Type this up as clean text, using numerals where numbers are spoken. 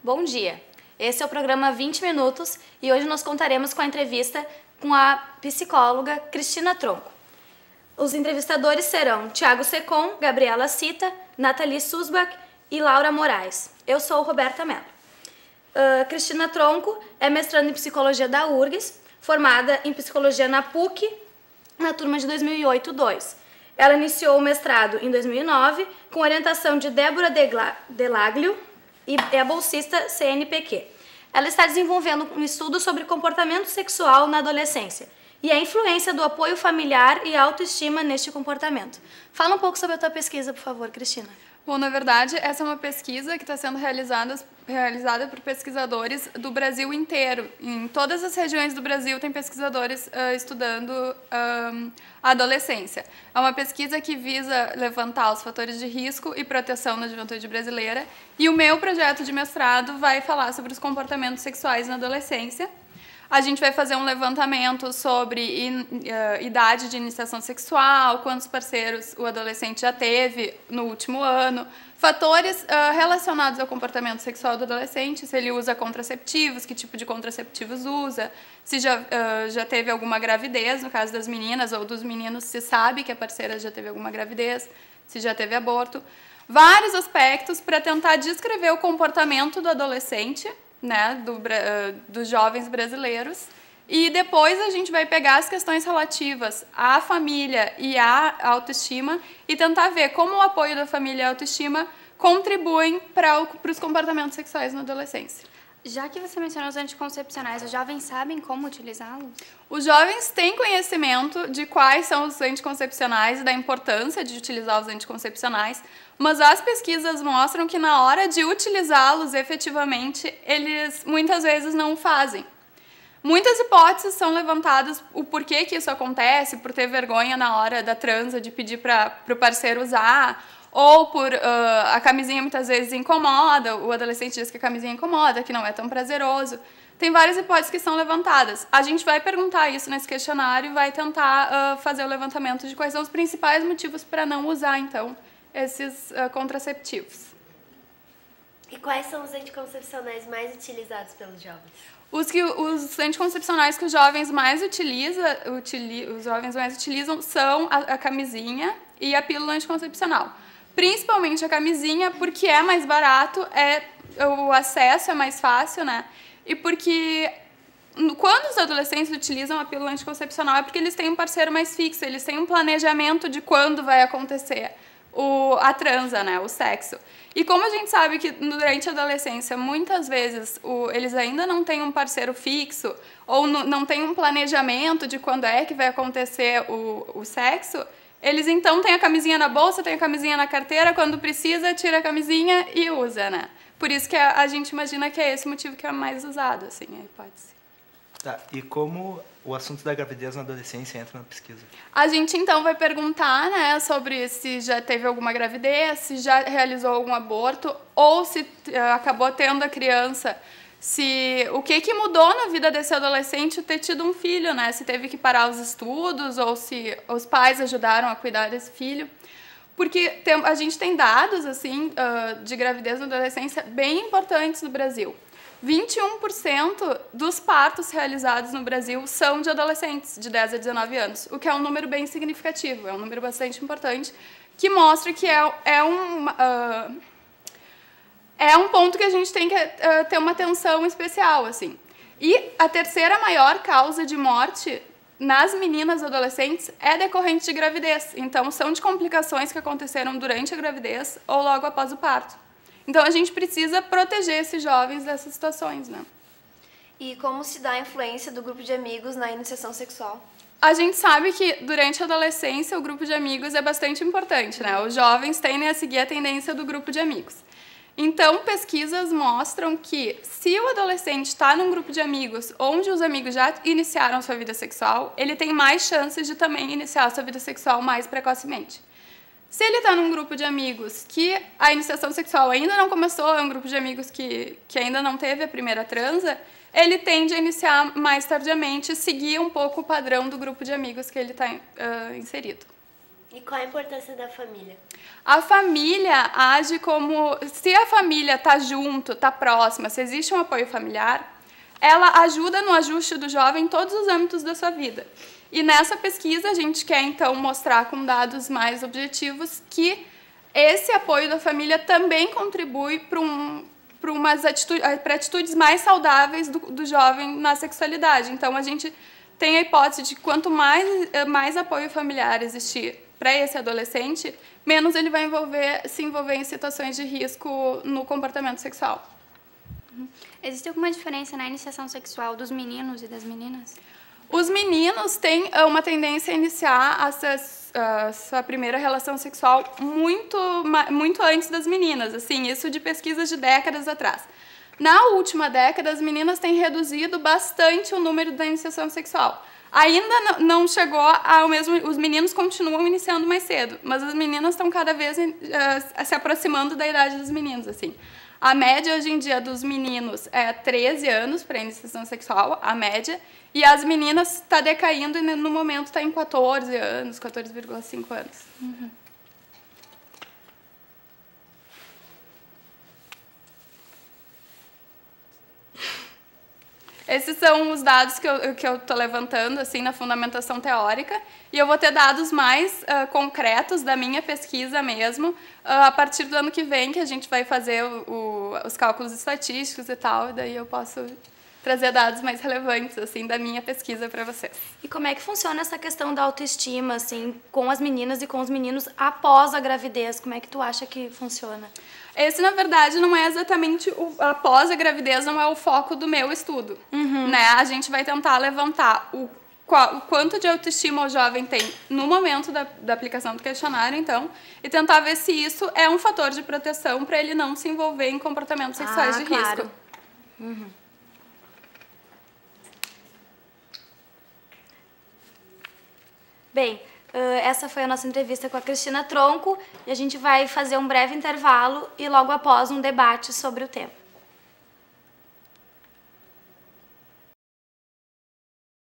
Bom dia, esse é o programa 20 Minutos e hoje nós contaremos com a entrevista com a psicóloga Cristina Tronco. Os entrevistadores serão Tiago Secom, Gabriela Cita, Nathalie Susbach e Laura Moraes. Eu sou Roberta Mello. Cristina Tronco é mestranda em Psicologia da URGS, formada em Psicologia na PUC, na turma de 2008-2. Ela iniciou o mestrado em 2009, com orientação de Débora Delaglio, e é bolsista CNPq. Ela está desenvolvendo um estudo sobre comportamento sexual na adolescência e a influência do apoio familiar e autoestima neste comportamento. Fala um pouco sobre a tua pesquisa, por favor, Cristina. Bom, na verdade, essa é uma pesquisa que está sendo realizada por pesquisadores do Brasil inteiro. Em todas as regiões do Brasil tem pesquisadores estudando a adolescência. É uma pesquisa que visa levantar os fatores de risco e proteção na juventude brasileira. E o meu projeto de mestrado vai falar sobre os comportamentos sexuais na adolescência. A gente vai fazer um levantamento sobre idade de iniciação sexual, quantos parceiros o adolescente já teve no último ano, fatores relacionados ao comportamento sexual do adolescente, se ele usa contraceptivos, que tipo de contraceptivos usa, se já teve alguma gravidez, no caso das meninas ou dos meninos, se sabe que a parceira já teve alguma gravidez, se já teve aborto. Vários aspectos para tentar descrever o comportamento do adolescente, né, dos jovens brasileiros, e depois a gente vai pegar as questões relativas à família e à autoestima e tentar ver como o apoio da família e a autoestima contribuem para os comportamentos sexuais na adolescência. Já que você mencionou os anticoncepcionais, os jovens sabem como utilizá-los? Os jovens têm conhecimento de quais são os anticoncepcionais e da importância de utilizar os anticoncepcionais, mas as pesquisas mostram que na hora de utilizá-los efetivamente, eles muitas vezes não o fazem. Muitas hipóteses são levantadas o porquê que isso acontece, por ter vergonha na hora da transa de pedir para o parceiro usar, ou por a camisinha muitas vezes incomoda, o adolescente diz que a camisinha incomoda, que não é tão prazeroso. Tem várias hipóteses que são levantadas. A gente vai perguntar isso nesse questionário e vai tentar fazer o levantamento de quais são os principais motivos para não usar, então, esses contraceptivos. E quais são os anticoncepcionais mais utilizados pelos jovens? Os anticoncepcionais que os jovens mais utilizam são a camisinha e a pílula anticoncepcional. Principalmente a camisinha, porque é mais barato, o acesso é mais fácil, né? E porque quando os adolescentes utilizam a pílula anticoncepcional é porque eles têm um parceiro mais fixo, eles têm um planejamento de quando vai acontecer a transa, né, o sexo. E como a gente sabe que durante a adolescência, muitas vezes, eles ainda não têm um parceiro fixo ou não têm um planejamento de quando é que vai acontecer o sexo, eles então têm a camisinha na bolsa, têm a camisinha na carteira, quando precisa, tira a camisinha e usa, né? Por isso que a gente imagina que é esse motivo que é mais usado, assim, a hipótese. Tá, e como o assunto da gravidez na adolescência entra na pesquisa? A gente, então, vai perguntar, né, sobre se já teve alguma gravidez, se já realizou algum aborto, ou se acabou tendo a criança, o que mudou na vida desse adolescente ter tido um filho, né, se teve que parar os estudos, ou se os pais ajudaram a cuidar desse filho. Porque a gente tem dados, assim, de gravidez na adolescência bem importantes no Brasil. 21% dos partos realizados no Brasil são de adolescentes de 10 a 19 anos, o que é um número bem significativo, é um número bastante importante, que mostra que é um ponto que a gente tem que ter uma atenção especial, assim. E a terceira maior causa de morte nas meninas adolescentes é decorrente de gravidez, então são de complicações que aconteceram durante a gravidez ou logo após o parto. Então, a gente precisa proteger esses jovens dessas situações, né? E como se dá a influência do grupo de amigos na iniciação sexual? A gente sabe que, durante a adolescência, o grupo de amigos é bastante importante, né? Os jovens tendem a seguir a tendência do grupo de amigos. Então, pesquisas mostram que, se o adolescente está num grupo de amigos onde os amigos já iniciaram sua vida sexual, ele tem mais chances de também iniciar sua vida sexual mais precocemente. Se ele está num grupo de amigos que a iniciação sexual ainda não começou, é um grupo de amigos que ainda não teve a primeira transa, ele tende a iniciar mais tardiamente, seguir um pouco o padrão do grupo de amigos que ele está inserido. E qual a importância da família? A família age como... Se a família está junto, está próxima, se existe um apoio familiar, ela ajuda no ajuste do jovem em todos os âmbitos da sua vida. E nessa pesquisa a gente quer, então, mostrar com dados mais objetivos que esse apoio da família também contribui para atitudes mais saudáveis do jovem na sexualidade. Então, a gente tem a hipótese de que quanto mais apoio familiar existir para esse adolescente, menos ele vai se envolver em situações de risco no comportamento sexual. Existe alguma diferença na iniciação sexual dos meninos e das meninas? Os meninos têm uma tendência a iniciar a sua primeira relação sexual muito antes das meninas, assim, isso de pesquisas de décadas atrás. Na última década, as meninas têm reduzido bastante o número da iniciação sexual. Ainda não chegou ao mesmo... Os meninos continuam iniciando mais cedo, mas as meninas estão cada vez se aproximando da idade dos meninos, assim. A média hoje em dia dos meninos é 13 anos para iniciação sexual, a média, e as meninas está decaindo e no momento está em 14 anos, 14,5 anos. Uhum. Esses são os dados que eu estou levantando assim, na fundamentação teórica, e eu vou ter dados mais concretos da minha pesquisa mesmo, a partir do ano que vem, que a gente vai fazer os cálculos estatísticos e tal, e daí eu posso trazer dados mais relevantes assim, da minha pesquisa para vocês. E como é que funciona essa questão da autoestima assim, com as meninas e com os meninos após a gravidez? Como é que tu acha que funciona? Esse, na verdade, não é exatamente após a gravidez, não é o foco do meu estudo. Uhum. Né? A gente vai tentar levantar o quanto de autoestima o jovem tem no momento da aplicação do questionário, então, e tentar ver se isso é um fator de proteção para ele não se envolver em comportamentos sexuais de risco. Uhum. Bem, essa foi a nossa entrevista com a Cristina Tronco e a gente vai fazer um breve intervalo e logo após um debate sobre o tema.